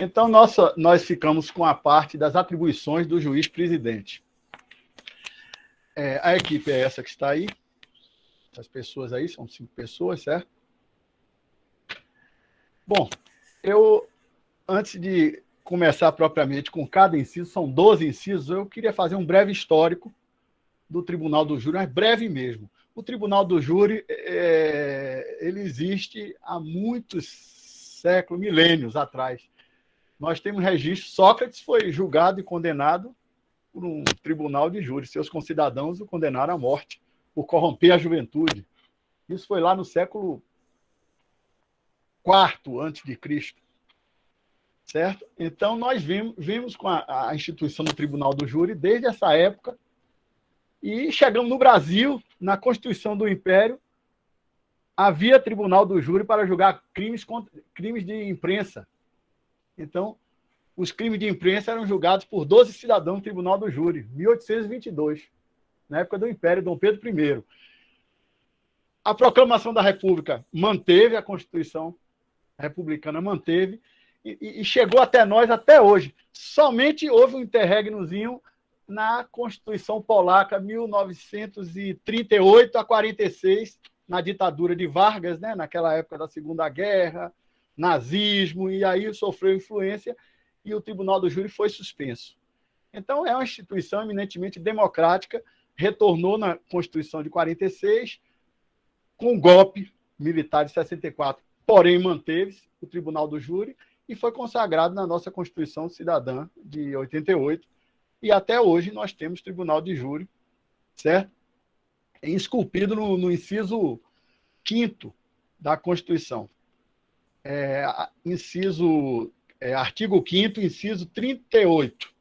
Então, nós ficamos com a parte das atribuições do juiz-presidente. A equipe é essa que está aí. As pessoas aí, são 5 pessoas, certo? Bom, antes de começar propriamente com cada inciso, são 12 incisos, eu queria fazer um breve histórico do Tribunal do Júri, mas breve mesmo. O Tribunal do Júri, ele existe há muitos séculos, milênios atrás. Nós temos registro, Sócrates foi julgado e condenado por um tribunal de júri. Seus concidadãos o condenaram à morte por corromper a juventude. Isso foi lá no século IV a.C., certo? Então, nós vimos com a instituição do Tribunal do Júri desde essa época e chegamos no Brasil, na Constituição do Império, havia Tribunal do Júri para julgar crimes de imprensa. Então, os crimes de imprensa eram julgados por 12 cidadãos do Tribunal do Júri, 1822, na época do Império, Dom Pedro I. A Proclamação da República manteve, a Constituição republicana manteve, e chegou até nós até hoje. Somente houve um interregnozinho na Constituição Polaca, 1938 a 46, na ditadura de Vargas, né, naquela época da Segunda Guerra, nazismo, e aí sofreu influência e o Tribunal do Júri foi suspenso. Então, é uma instituição eminentemente democrática, retornou na Constituição de 46, com golpe militar de 64, porém manteve-se o Tribunal do Júri e foi consagrado na nossa Constituição Cidadã de 88, e até hoje nós temos Tribunal de Júri, certo? Esculpido no inciso 5º da Constituição. Artigo 5º, inciso 38.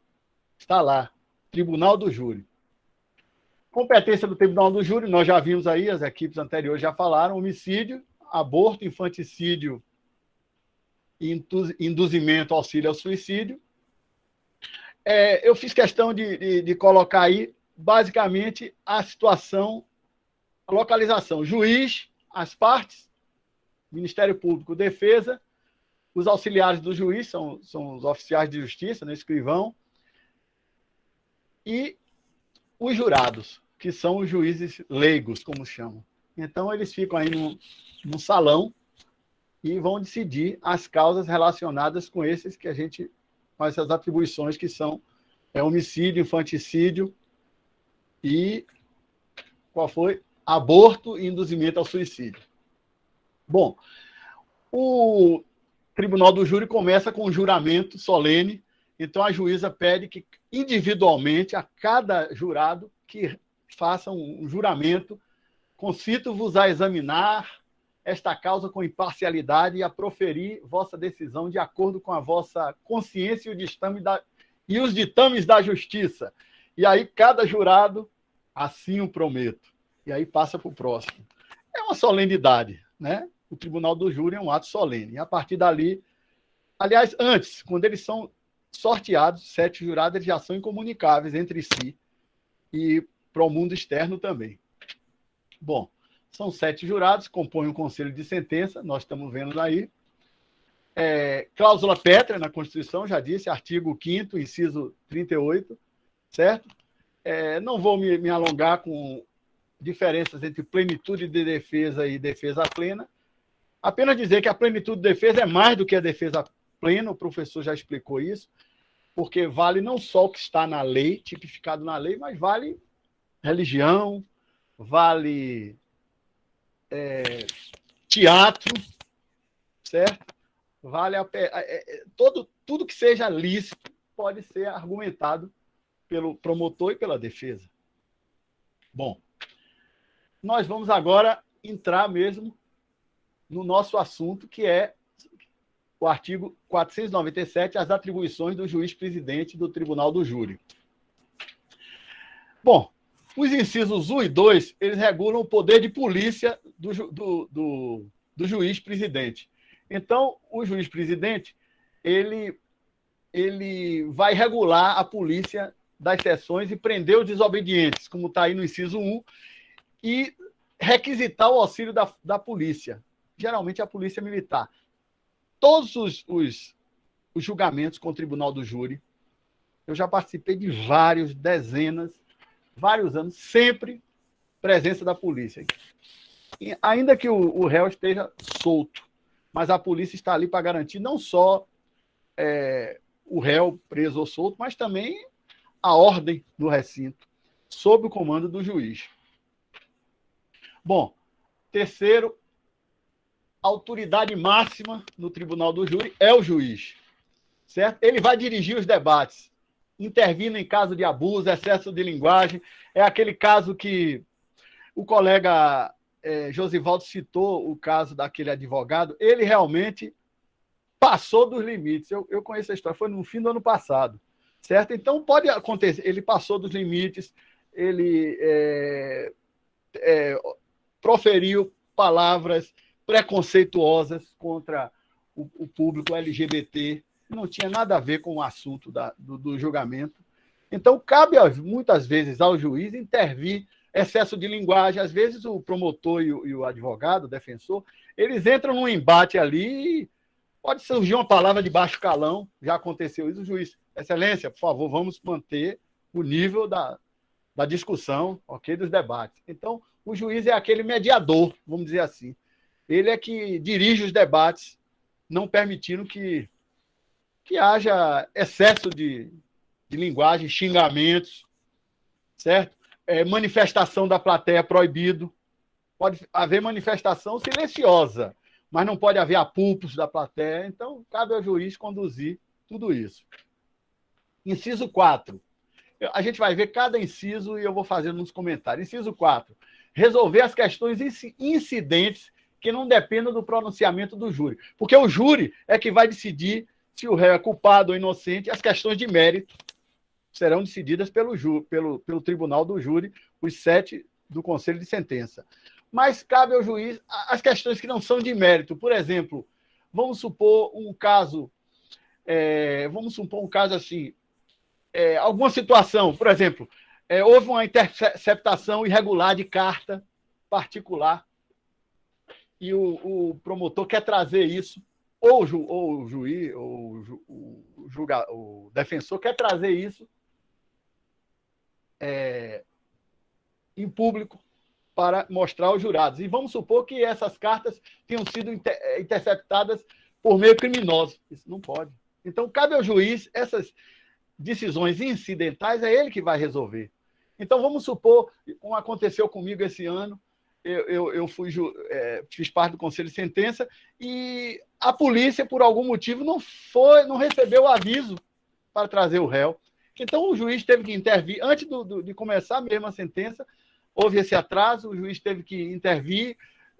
Está lá, Tribunal do Júri. Competência do Tribunal do Júri, nós já vimos aí, as equipes anteriores já falaram, homicídio, aborto, infanticídio, induzimento, auxílio ao suicídio. Eu fiz questão de colocar aí, basicamente, a situação, a localização. Juiz, as partes, Ministério Público, defesa, os auxiliares do juiz, são os oficiais de justiça, né, escrivão, e os jurados, que são os juízes leigos, como chamam. Então, eles ficam aí no salão e vão decidir as causas relacionadas com com essas atribuições que são homicídio, infanticídio e qual foi? Aborto e induzimento ao suicídio. Bom, o Tribunal do Júri começa com um juramento solene, então a juíza pede que individualmente a cada jurado que faça um juramento: concito-vos a examinar esta causa com imparcialidade e a proferir vossa decisão de acordo com a vossa consciência e os ditames da justiça. E aí cada jurado, assim o prometo. E aí passa para o próximo. É uma solenidade, né? O Tribunal do Júri é um ato solene. E a partir dali, aliás, antes, quando eles são sorteados, 7 jurados, eles já são incomunicáveis entre si e para o mundo externo também. Bom, são 7 jurados, compõem um conselho de sentença, nós estamos vendo aí. Cláusula pétrea na Constituição, já disse, artigo 5º, inciso 38, certo? Não vou me alongar com diferenças entre plenitude de defesa e defesa plena. Apenas dizer que a plenitude de defesa é mais do que a defesa plena, o professor já explicou isso, porque vale não só o que está na lei, tipificado na lei, mas vale religião, vale teatro, certo? Vale tudo que seja lícito pode ser argumentado pelo promotor e pela defesa. Bom, nós vamos agora entrar mesmo no nosso assunto, que é o artigo 497, as atribuições do juiz-presidente do Tribunal do Júri. Bom, os incisos 1 e 2, eles regulam o poder de polícia do juiz-presidente. Então, o juiz-presidente, ele vai regular a polícia das sessões e prender os desobedientes, como está aí no inciso 1, e requisitar o auxílio da polícia, geralmente a polícia militar. Todos os os julgamentos com o Tribunal do Júri. Eu já participei de vários, dezenas, vários anos, sempre presença da polícia. E ainda que o réu esteja solto, mas a polícia está ali para garantir não só o réu preso ou solto, mas também a ordem do recinto, sob o comando do juiz. Bom, terceiro, a autoridade máxima no Tribunal do Júri é o juiz, certo? Ele vai dirigir os debates, intervindo em caso de abuso, excesso de linguagem. É aquele caso que o colega Josivaldo citou, o caso daquele advogado. Ele realmente passou dos limites. Eu conheço a história, foi no fim do ano passado, certo? Então, pode acontecer, ele passou dos limites, ele proferiu palavras preconceituosas contra o público LGBT, não tinha nada a ver com o assunto do julgamento. Então, cabe muitas vezes ao juiz intervir, excesso de linguagem. Às vezes o promotor e o advogado, o defensor, eles entram num embate ali e pode surgir uma palavra de baixo calão, já aconteceu isso. O juiz, excelência, por favor, vamos manter o nível da discussão, ok, dos debates. Então, o juiz é aquele mediador, vamos dizer assim. Ele é que dirige os debates, não permitindo que haja excesso de linguagem, xingamentos, certo? Manifestação da plateia proibido. Pode haver manifestação silenciosa, mas não pode haver apupos da plateia. Então, cabe ao juiz conduzir tudo isso. Inciso 4. A gente vai ver cada inciso e eu vou fazendo uns comentários. Inciso 4. Resolver as questões incidentes que não dependam do pronunciamento do júri. Porque o júri é que vai decidir se o réu é culpado ou inocente. As questões de mérito serão decididas pelo Tribunal do Júri, os 7 do Conselho de Sentença. Mas cabe ao juiz as questões que não são de mérito. Por exemplo, vamos supor um caso assim, alguma situação, por exemplo, houve uma interceptação irregular de carta particular e o promotor quer trazer isso, ou o juiz, ou o defensor quer trazer isso em público para mostrar aos jurados. E vamos supor que essas cartas tenham sido interceptadas por meio criminoso. Isso não pode. Então, cabe ao juiz essas decisões incidentais, é ele que vai resolver. Então, vamos supor, como aconteceu comigo esse ano, eu fiz parte do Conselho de Sentença e a polícia, por algum motivo, não recebeu o aviso para trazer o réu. Então, o juiz teve que intervir. Antes de começar mesmo a sentença, houve esse atraso, o juiz teve que intervir,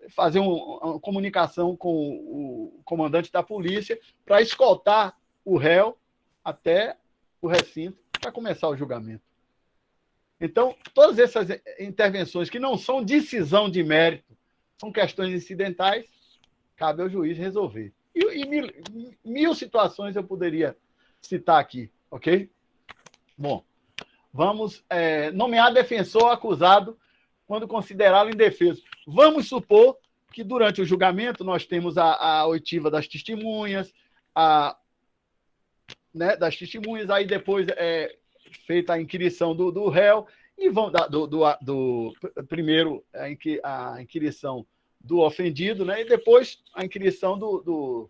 fazer uma comunicação com o comandante da polícia para escoltar o réu até o recinto para começar o julgamento. Então, todas essas intervenções que não são decisão de mérito, são questões incidentais, cabe ao juiz resolver. E mil situações eu poderia citar aqui, ok? Bom, vamos nomear defensor ou acusado quando considerá-lo indefeso. Vamos supor que durante o julgamento nós temos a oitiva das testemunhas, das testemunhas, aí depois feita a inquirição do réu, e vão primeiro a inquirição do ofendido, né, e depois a inquirição do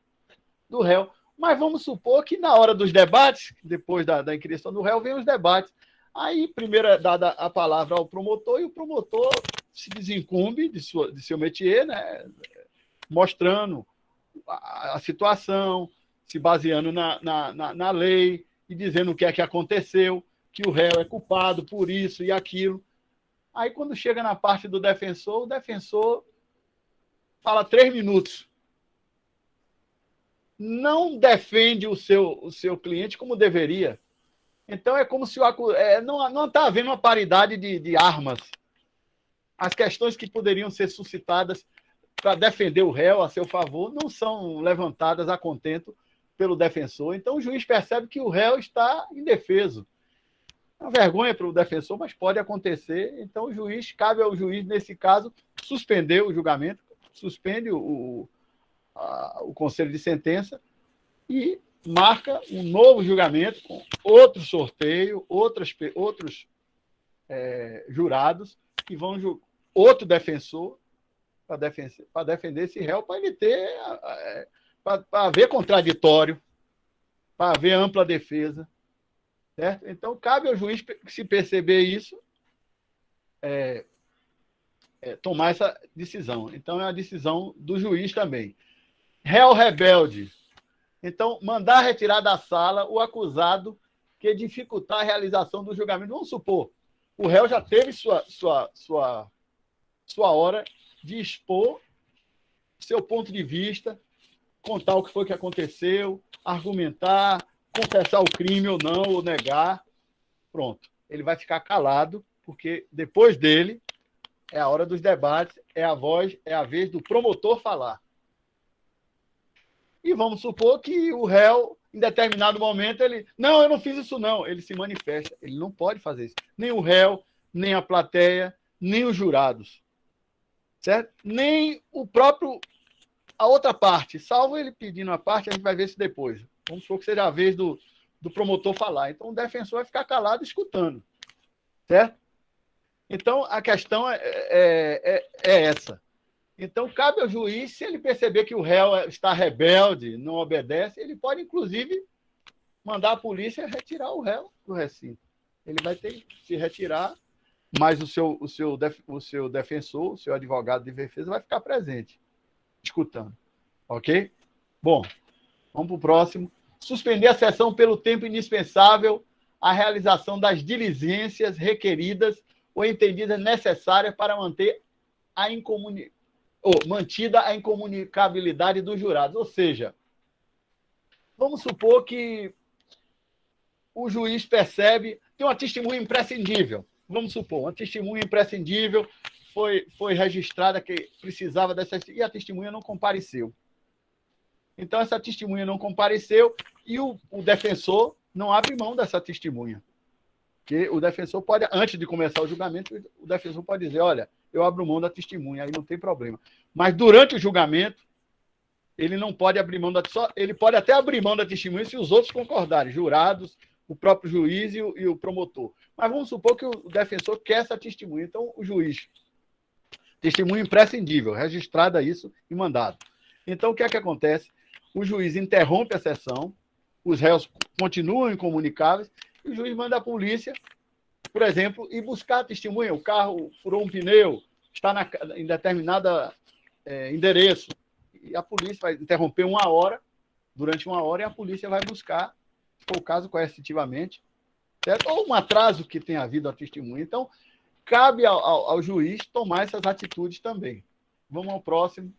réu. Mas vamos supor que na hora dos debates, depois da inquirição do réu, vem os debates. Aí, primeiro é dada a palavra ao promotor, e o promotor se desincumbe de seu métier, né, mostrando a situação, se baseando na lei e dizendo o que é que aconteceu, que o réu é culpado por isso e aquilo. Aí, quando chega na parte do defensor, o defensor fala 3 minutos. Não defende o seu cliente como deveria. Então, é como se não está havendo uma paridade de armas. As questões que poderiam ser suscitadas para defender o réu a seu favor não são levantadas a contento pelo defensor. Então, o juiz percebe que o réu está indefeso. É uma vergonha para o defensor, mas pode acontecer. Então, cabe ao juiz, nesse caso, suspender o julgamento, suspende o Conselho de Sentença e marca um novo julgamento com outro sorteio, outros jurados, que vão outro defensor para defender esse réu, para ele ter, para haver contraditório, para haver ampla defesa. Certo? Então, cabe ao juiz, se perceber isso, tomar essa decisão. Então, é a decisão do juiz também. Réu rebelde. Então, mandar retirar da sala o acusado que dificultar a realização do julgamento. Vamos supor, o réu já teve sua hora de expor seu ponto de vista, contar o que foi que aconteceu, argumentar, confessar o crime ou não, ou negar. Pronto. Ele vai ficar calado, porque depois dele é a hora dos debates, é a vez do promotor falar. E vamos supor que o réu, em determinado momento, não, eu não fiz isso não. Ele se manifesta. Ele não pode fazer isso. Nem o réu, nem a plateia, nem os jurados. Certo? Nem a outra parte. Salvo ele pedindo a parte, a gente vai ver isso depois. Vamos supor que seja a vez do promotor falar. Então, o defensor vai ficar calado escutando. Certo? Então, a questão é essa. Então, cabe ao juiz, se ele perceber que o réu está rebelde, não obedece, ele pode, inclusive, mandar a polícia retirar o réu do recinto. Ele vai ter que se retirar, mas o seu defensor, o seu advogado de defesa, vai ficar presente, escutando. Ok? Bom, vamos para o próximo. Suspender a sessão pelo tempo indispensável à realização das diligências requeridas ou entendidas necessárias para manter mantida a incomunicabilidade dos jurados. Ou seja, vamos supor que o juiz percebe, tem uma testemunha imprescindível. Vamos supor, uma testemunha imprescindível foi registrada que precisava dessa, e a testemunha não compareceu. Então, essa testemunha não compareceu e o defensor não abre mão dessa testemunha. Porque o defensor pode, antes de começar o julgamento, o defensor pode dizer, olha, eu abro mão da testemunha, aí não tem problema. Mas durante o julgamento, ele não pode abrir mão ele pode até abrir mão da testemunha se os outros concordarem, jurados, o próprio juiz e o promotor. Mas vamos supor que o defensor quer essa testemunha. Então, o juiz, testemunha imprescindível, registrada isso e mandado. Então, o que é que acontece? O juiz interrompe a sessão, os réus continuam incomunicáveis, e o juiz manda a polícia, por exemplo, ir buscar a testemunha. O carro furou um pneu, está em determinado endereço. E a polícia vai interromper durante uma hora, e a polícia vai buscar, se for o caso, coercitivamente, certo? Ou um atraso que tenha havido a testemunha. Então, cabe ao juiz tomar essas atitudes também. Vamos ao próximo.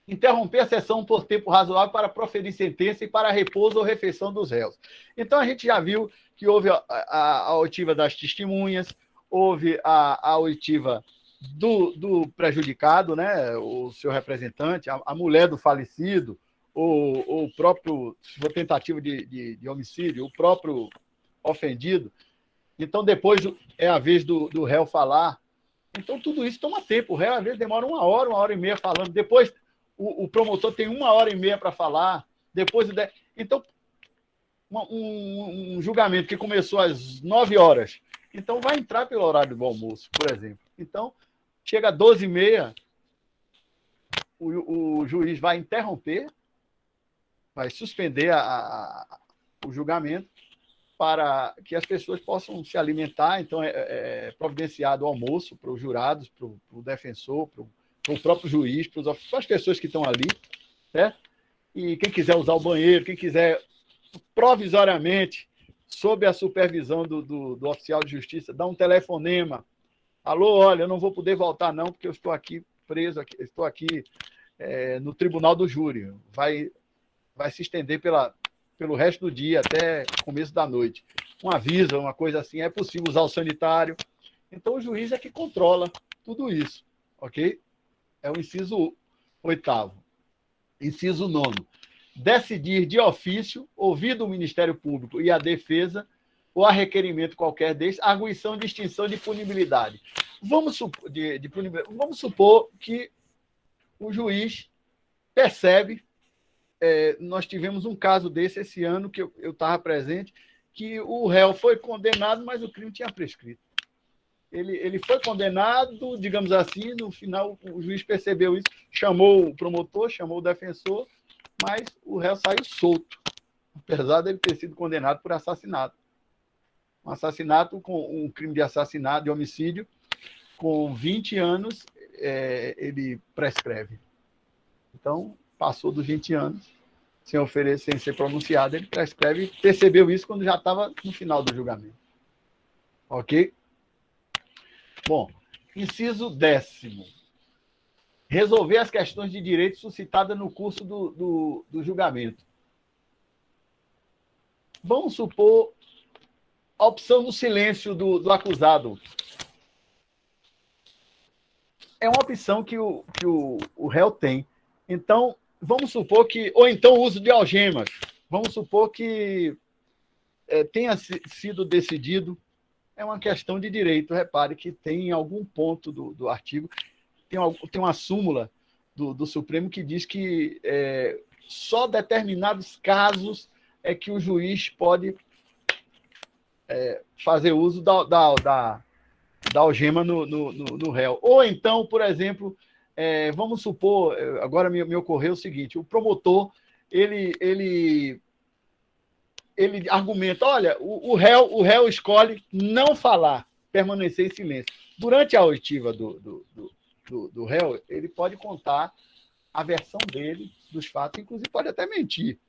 Interromper a sessão por tempo razoável para proferir sentença e para repouso ou refeição dos réus. Então, a gente já viu que houve a oitiva das testemunhas, houve a oitiva do prejudicado, né, o seu representante, a mulher do falecido, ou o próprio, se for tentativa de homicídio, o próprio ofendido. Então, depois é a vez do réu falar. Então, tudo isso toma tempo. O réu, às vezes, demora uma hora e meia falando. Depois, o promotor tem 1h30 para falar. Depois, então, um julgamento que começou às 9 horas, então vai entrar pelo horário do almoço, por exemplo. Então, chega às 12h30, o juiz vai interromper, vai suspender o julgamento para que as pessoas possam se alimentar. Então, é providenciado o almoço para os jurados, para o defensor, para o próprio juiz, para as pessoas que estão ali, certo? E quem quiser usar o banheiro, quem quiser provisoriamente, sob a supervisão do oficial de justiça, dar um telefonema. Alô, olha, eu não vou poder voltar não, porque eu estou aqui preso, estou aqui no tribunal do júri. Vai se estender pelo resto do dia até começo da noite. Um aviso, uma coisa assim, é possível usar o sanitário. Então, o juiz é que controla tudo isso, ok? É o inciso 8º. Inciso 9º. Decidir de ofício, ouvido o Ministério Público e a defesa, ou a requerimento qualquer deles, arguição de extinção de punibilidade. Vamos supor que o juiz percebe nós tivemos um caso desse esse ano, que eu estava presente, que o réu foi condenado, mas o crime tinha prescrito. Ele foi condenado, digamos assim, no final o juiz percebeu isso, chamou o promotor, chamou o defensor, mas o réu saiu solto, apesar dele ter sido condenado por assassinato. Um assassinato, com um crime de assassinato, de homicídio, com 20 anos, ele prescreve. Então, passou dos 20 anos, sem ser pronunciado, ele prescreve, percebeu isso quando já estava no final do julgamento. Ok? Bom, inciso 10º. Resolver as questões de direito suscitadas no curso do julgamento. Vamos supor a opção do silêncio do acusado. É uma opção que o réu tem. Então, vamos supor que... Ou então o uso de algemas. Vamos supor que tenha sido decidido. É uma questão de direito. Repare que tem algum ponto do artigo, tem uma súmula do Supremo que diz que só determinados casos é que o juiz pode fazer uso da algema no réu. Ou então, por exemplo, vamos supor, agora me ocorreu o seguinte, o promotor, ele argumenta, olha, o réu escolhe não falar, permanecer em silêncio. Durante a oitiva do réu, ele pode contar a versão dele dos fatos, inclusive pode até mentir,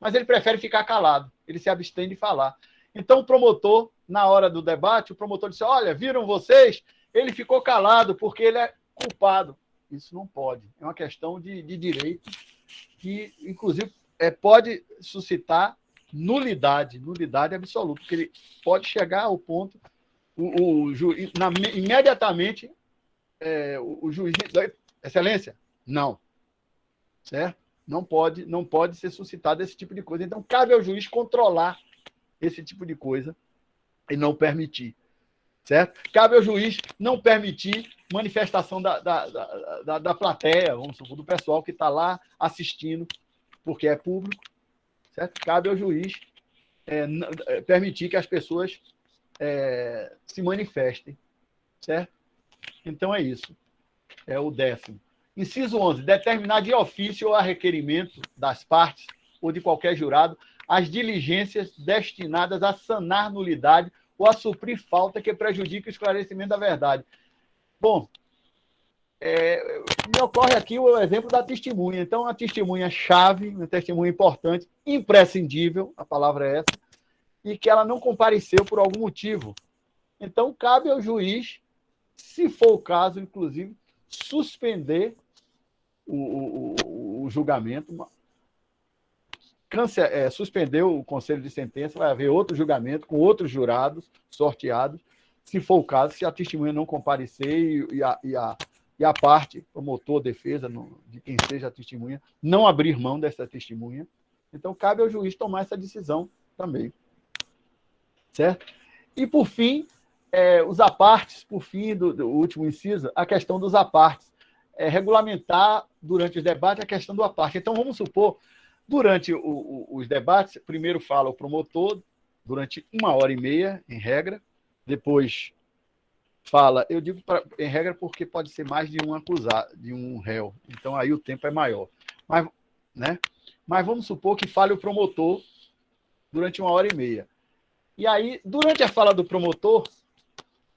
mas ele prefere ficar calado, ele se abstém de falar. Então, o promotor, na hora do debate, o promotor disse, olha, viram vocês? Ele ficou calado porque ele é culpado. Isso não pode. É uma questão de direito que, inclusive, pode suscitar nulidade absoluta, porque ele pode chegar ao ponto, imediatamente, o juiz... Excelência? Não. Certo? Não pode ser suscitado esse tipo de coisa. Então, cabe ao juiz controlar esse tipo de coisa e não permitir, certo? Cabe ao juiz não permitir manifestação da plateia, vamos supor, do pessoal que está lá assistindo, porque é público, certo? Cabe ao juiz permitir que as pessoas se manifestem, certo? Então é isso, é o 10º. Inciso 11, determinar de ofício ou a requerimento das partes ou de qualquer jurado as diligências destinadas a sanar nulidade ou a suprir falta que prejudique o esclarecimento da verdade. Bom, me ocorre aqui o exemplo da testemunha. Então, uma testemunha-chave, uma testemunha importante, imprescindível, a palavra é essa, e que ela não compareceu por algum motivo. Então, cabe ao juiz, se for o caso, inclusive, suspender o julgamento, suspendeu o conselho de sentença, vai haver outro julgamento com outros jurados sorteados, se for o caso, se a testemunha não comparecer e a parte, promotor, defesa, de quem seja a testemunha, não abrir mão dessa testemunha. Então, cabe ao juiz tomar essa decisão também. Certo? E, por fim, os apartes, por fim do último inciso, a questão dos apartes. Regulamentar, durante os debates, a questão do aparte. Então, vamos supor, durante os debates, primeiro fala o promotor, durante 1h30, em regra, depois fala, eu digo em regra porque pode ser mais de um acusado, de um réu, então aí o tempo é maior. Mas vamos supor que fale o promotor durante 1h30. E aí, durante a fala do promotor,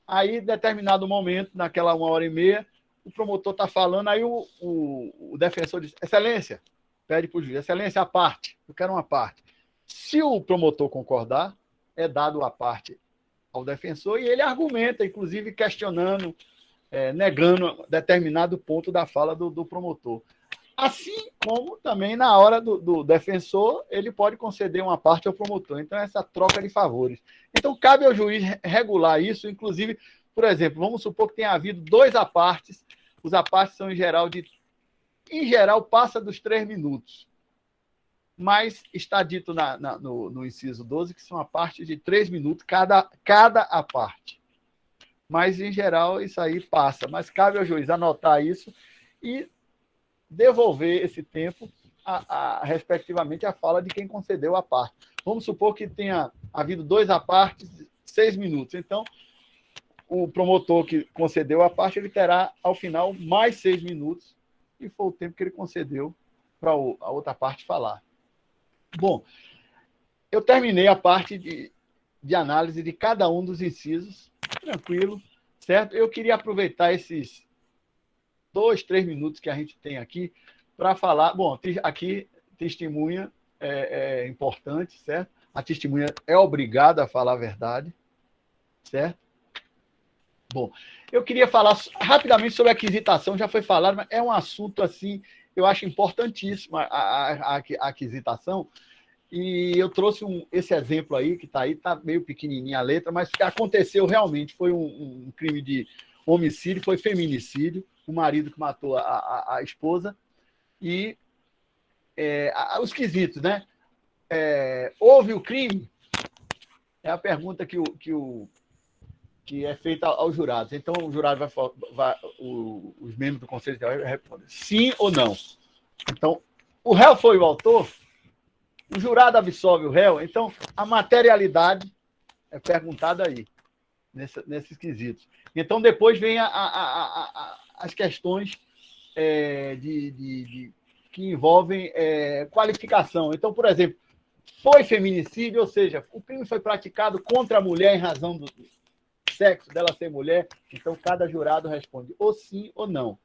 aí, em determinado momento, naquela 1h30, o promotor está falando, aí o defensor diz, excelência, pede para o juiz, excelência, a parte, eu quero uma parte. Se o promotor concordar, é dado a parte ao defensor e ele argumenta, inclusive questionando, negando determinado ponto da fala do promotor. Assim como também na hora do defensor, ele pode conceder uma parte ao promotor. Então, essa troca de favores. Então, cabe ao juiz regular isso, inclusive, por exemplo, vamos supor que tenha havido 2 apartes, os apartes são, em geral, passa dos 3 minutos. Mas está dito no inciso 12 que são apartes de 3 minutos cada aparte. Mas, em geral, isso aí passa. Mas cabe ao juiz anotar isso e devolver esse tempo respectivamente, a fala de quem concedeu a parte. Vamos supor que tenha havido 2 apartes, 6 minutos. Então, o promotor que concedeu a parte, ele terá, ao final, mais 6 minutos, e foi o tempo que ele concedeu para a outra parte falar. Bom, eu terminei a parte de análise de cada um dos incisos, tranquilo, certo? Eu queria aproveitar esses 2, 3 minutos que a gente tem aqui para falar. Bom, aqui, testemunha é importante, certo? A testemunha é obrigada a falar a verdade, certo? Bom, eu queria falar rapidamente sobre a aquisitação, já foi falado, mas é um assunto, assim, eu acho importantíssimo a aquisitação, e eu trouxe esse exemplo aí, que está meio pequenininha a letra, mas que aconteceu realmente, foi um crime de homicídio, foi feminicídio, o marido que matou a esposa, e os quesitos, né? Houve o crime? É a pergunta que é feita aos jurados. Então, o jurado os membros do Conselho Tutelar vai responder sim ou não. Então, o réu foi o autor? O jurado absolve o réu? Então, a materialidade é perguntada aí, nesses quesitos. Então, depois vem as questões que envolvem qualificação. Então, por exemplo, foi feminicídio, ou seja, o crime foi praticado contra a mulher em razão do sexo dela ser mulher, então cada jurado responde ou sim ou não,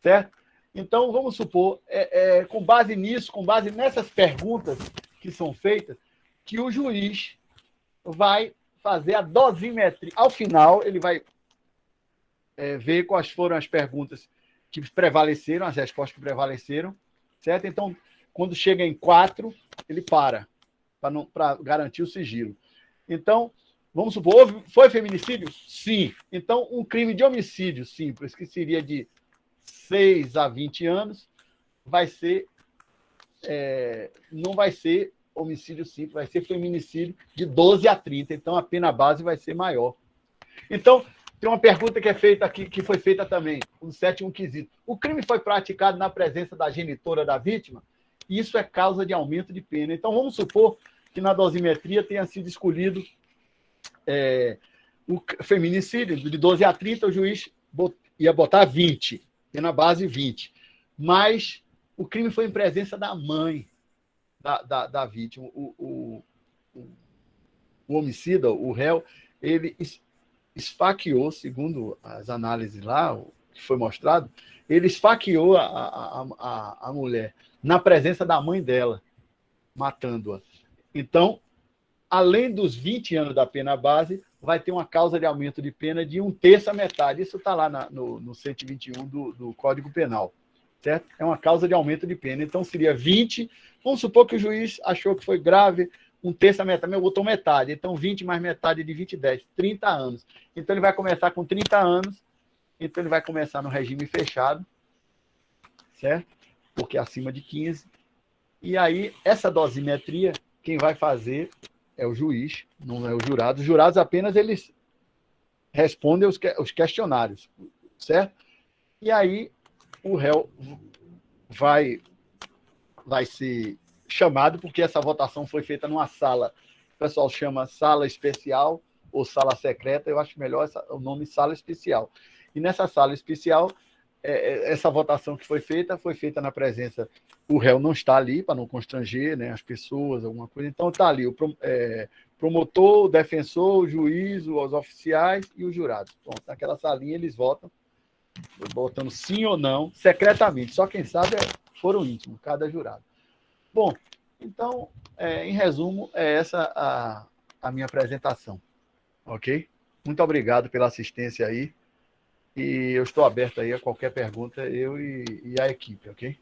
certo? Então, vamos supor, com base nisso, com base nessas perguntas que são feitas, que o juiz vai fazer a dosimetria. Ao final, ele vai ver quais foram as perguntas que prevaleceram, as respostas que prevaleceram, certo? Então, quando chega em 4, ele para garantir o sigilo. Então, vamos supor, foi feminicídio? Sim. Então, um crime de homicídio simples, que seria de 6 a 20 anos, não vai ser homicídio simples, vai ser feminicídio de 12 a 30. Então, a pena base vai ser maior. Então, tem uma pergunta que é feita aqui, que foi feita também, no 7º quesito. O crime foi praticado na presença da genitora da vítima? Isso é causa de aumento de pena. Então, vamos supor que na dosimetria tenha sido escolhido o feminicídio, de 12 a 30, o juiz ia botar 20, pena base 20. Mas o crime foi em presença da mãe da vítima. O homicida, o réu, ele esfaqueou, segundo as análises lá, que foi mostrado, ele esfaqueou a mulher na presença da mãe dela, matando-a. Então, além dos 20 anos da pena base, vai ter uma causa de aumento de pena de 1/3 a metade. Isso está lá no 121 do Código Penal, certo? É uma causa de aumento de pena. Então, seria 20. Vamos supor que o juiz achou que foi grave, 1/3 a metade, botou metade. Então, 20 mais metade de 20, 10, 30 anos. Então, ele vai começar com 30 anos. Então, ele vai começar no regime fechado, certo? Porque é acima de 15. E aí, essa dosimetria, quem vai fazer é o juiz, não é o jurado. Os jurados apenas eles respondem os questionários, certo? E aí o réu vai ser chamado, porque essa votação foi feita numa sala, o pessoal chama sala especial ou sala secreta, eu acho melhor o nome sala especial. E nessa sala especial, essa votação que foi feita na presença, o réu não está ali para não constranger, né, as pessoas, alguma coisa, então está ali o promotor, o defensor, o juiz, os oficiais e os jurados. Pronto, naquela salinha eles votam, botando sim ou não, secretamente, só quem sabe foram íntimos, cada jurado. Bom, então, em resumo, é essa a minha apresentação, ok? Muito obrigado pela assistência aí. E eu estou aberto aí a qualquer pergunta, eu e a equipe, ok?